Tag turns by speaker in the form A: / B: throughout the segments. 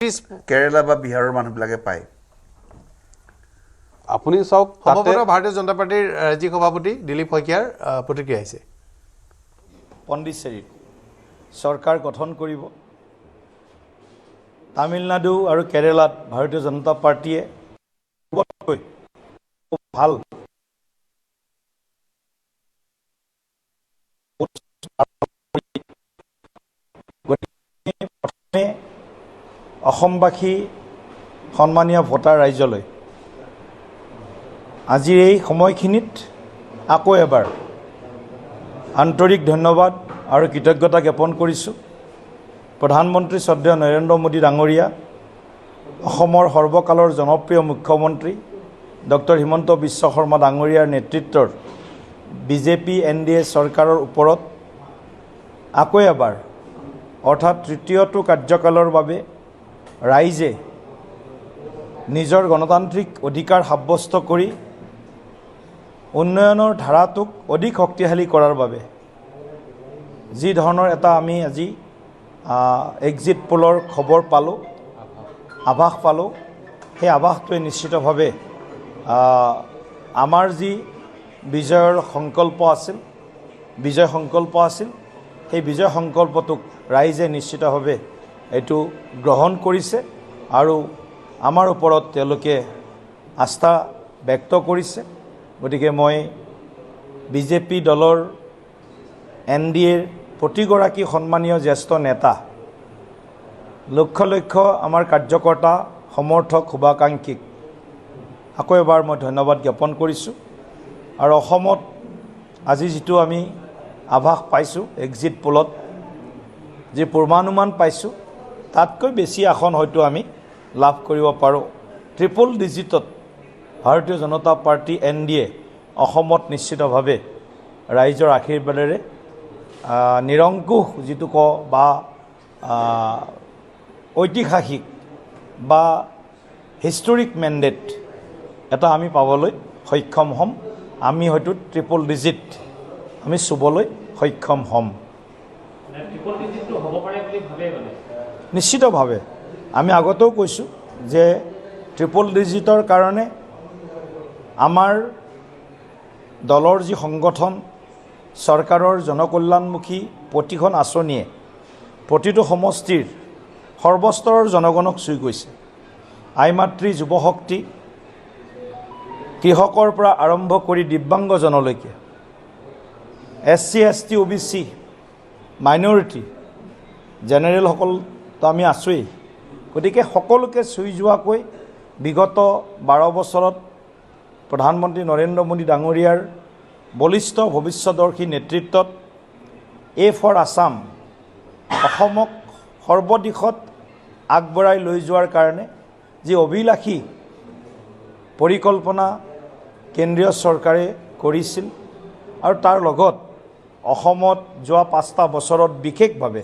A: at least Kerala বা বিহাৰৰ মানুহবিলাকে পায়
B: আপুনি চাওক
C: সম্ভৱতঃ ভাৰতীয় জনতা পাৰ্টিৰ ৰাজ্যিক সভাপতি দিলীপ শইকীয়াৰ প্ৰতিক্ৰিয়া আহিছে
D: পণ্ডিচেৰীত চৰকাৰ গঠন কৰিব তামিলনাডু আৰু কেৰালাত ভাৰতীয় জনতা পাৰ্টিয়ে খুব ভাল প্ৰথমে অসমবাসী সন্মানীয় ভোটাৰ ৰাইজলৈ আজিৰ এই সময়খিনিত আকৌ এবাৰ আন্তৰিক ধন্যবাদ আৰু কৃতজ্ঞতা জ্ঞাপন কৰিছোঁ প্ৰধানমন্ত্ৰী শ্ৰদ্ধেয় নৰেন্দ্ৰ মোদী ডাঙৰীয়া অসমৰ সৰ্বকালৰ জনপ্ৰিয় মুখ্যমন্ত্ৰী ডক্টৰ হিমন্ত বিশ্ব শৰ্মা ডাঙৰীয়াৰ নেতৃত্বৰ বিজেপি NDA চৰকাৰৰ ওপৰত আকৌ এবাৰ অৰ্থাৎ তৃতীয়টো কাৰ্যকালৰ বাবে ৰাইজে নিজৰ গণতান্ত্ৰিক অধিকাৰ সাব্যস্ত কৰি উন্নয়নৰ ধাৰাটোক অধিক শক্তিশালী কৰাৰ বাবে যি ধৰণৰ এটা আমি আজি এক্সিট পোলৰ খবৰ পালোঁ আভাস পালোঁ সেই আভাসটোৱে নিশ্চিতভাৱে আমাৰ যি বিজয়ৰ সংকল্প আছিল সেই বিজয় সংকল্পটোক ৰাইজে নিশ্চিতভাৱে এইটো গ্ৰহণ কৰিছে আৰু আমাৰ ওপৰত তেওঁলোকে আস্থা ব্যক্ত কৰিছে গতিকে মই বিজেপি দলৰ NDAৰ প্ৰতিগৰাকী সন্মানীয় জ্যেষ্ঠ নেতা লক্ষ লক্ষ আমাৰ কাৰ্যকৰ্তা সমৰ্থক শুভাকাংক্ষীক আকৌ এবাৰ মই ধন্যবাদ জ্ঞাপন কৰিছোঁ আৰু অসমত আজি যিটো আমি আভাস পাইছোঁ এক্সিট পোলত যি পূৰ্বানুমান পাইছোঁ তাতকৈ বেছি আসন হয়তো আমি লাভ কৰিব পাৰোঁ ট্ৰিপল ডিজিটত ভাৰতীয় জনতা পাৰ্টি NDA অসমত নিশ্চিতভাৱে ৰাইজৰ আশীৰ্বাদেৰে নিৰংকুশ যিটো কওঁ বা ঐতিহাসিক বা হিষ্টৰিক মেণ্ডেট এটা আমি পাবলৈ সক্ষম হ'ম আমি হয়তো ট্ৰিপল ডিজিট আমি চুবলৈ সক্ষম হ'ম নিশ্চিতভাৱে আমি আগতেও কৈছোঁ যে ট্ৰিপল ডিজিটৰ কাৰণে আমাৰ দলৰ যি সংগঠন চৰকাৰৰ জনকল্যাণমুখী প্ৰতিখন আঁচনিয়ে প্ৰতিটো সমষ্টিৰ সৰ্বস্তৰৰ জনগণক চুই গৈছে আই মাতৃ যুৱশক্তি কৃষকৰ পৰা আৰম্ভ কৰি দিব্যাংগজনলৈকে SC ST OBC মাইনৰিটি জেনেৰেলসকলতো আমি আছোঁৱেই গতিকে সকলোকে চুই যোৱাকৈ বিগত 12 বছৰত প্ৰধানমন্ত্ৰী নৰেন্দ্ৰ মোদী ডাঙৰীয়াৰ বলিষ্ঠ ভৱিষ্যদৰ্শী নেতৃত্বত A for আসাম অসমক সৰ্বদিশত আগবঢ়াই লৈ যোৱাৰ কাৰণে যি অভিলাষী পৰিকল্পনা কেন্দ্ৰীয় চৰকাৰে কৰিছিল আৰু তাৰ লগত অসমত যোৱা 5টা বছৰত বিশেষভাৱে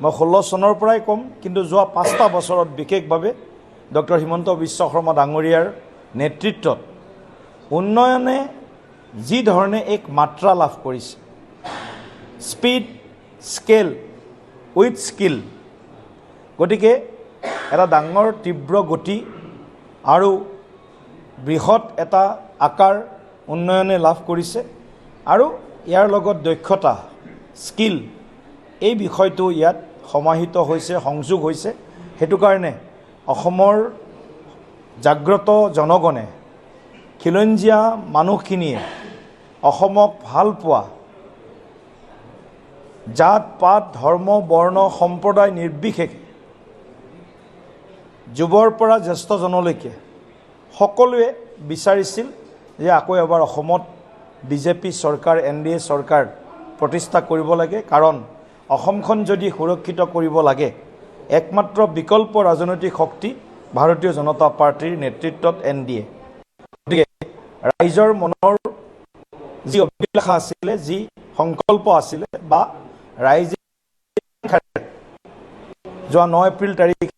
D: মই 16 চনৰ পৰাই ক'ম কিন্তু যোৱা 5টা বছৰত বিশেষভাৱে ডক্টৰ হিমন্ত বিশ্ব শৰ্মা ডাঙৰীয়াৰ নেতৃত্বত উন্নয়নে যি ধৰণে এক মাত্ৰা লাভ কৰিছে স্পীড স্কেল উইথ স্কিল গতিকে এটা ডাঙৰ তীব্ৰ গতি আৰু বৃহৎ এটা আকাৰ উন্নয়নে লাভ কৰিছে আৰু ইয়াৰ লগত দক্ষতা স্কিল এই বিষয়টো ইয়াত সমাহিত হৈছে সংযোগ হৈছে সেইটো কাৰণে অসমৰ জাগ্ৰত জনগণে খিলঞ্জীয়া মানুহখিনিয়ে অসমক ভাল পোৱা জাত পাত ধৰ্ম বৰ্ণ সম্প্ৰদায় নিৰ্বিশেষে যুৱৰ পৰা জ্যেষ্ঠজনলৈকে সকলোৱে বিচাৰিছিল যে আকৌ এবাৰ অসমত বিজেপি চৰকাৰ NDA চৰকাৰ প্ৰতিষ্ঠা কৰিব লাগে কাৰণ অসমখন যদি সুৰক্ষিত কৰিব লাগে একমাত্ৰ বিকল্প ৰাজনৈতিক শক্তি ভাৰতীয় জনতা পাৰ্টিৰ নেতৃত্বত NDA গতিকে ৰাইজৰ মনৰ যি অভিলাষা আছিলে যি সংকল্প আছিলে বা ৰাইজে যোৱা 9 এপ্ৰিল তাৰিখ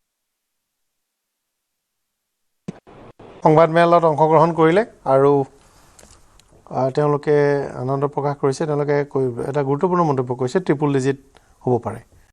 C: সংবাদমেলত অংশগ্ৰহণ কৰিলে আৰু তেওঁলোকে আনন্দ প্ৰকাশ কৰিছে তেওঁলোকে এটা গুৰুত্বপূৰ্ণ মন্তব্য কৰিছে ট্ৰিপল ডিজিট হ'ব পাৰে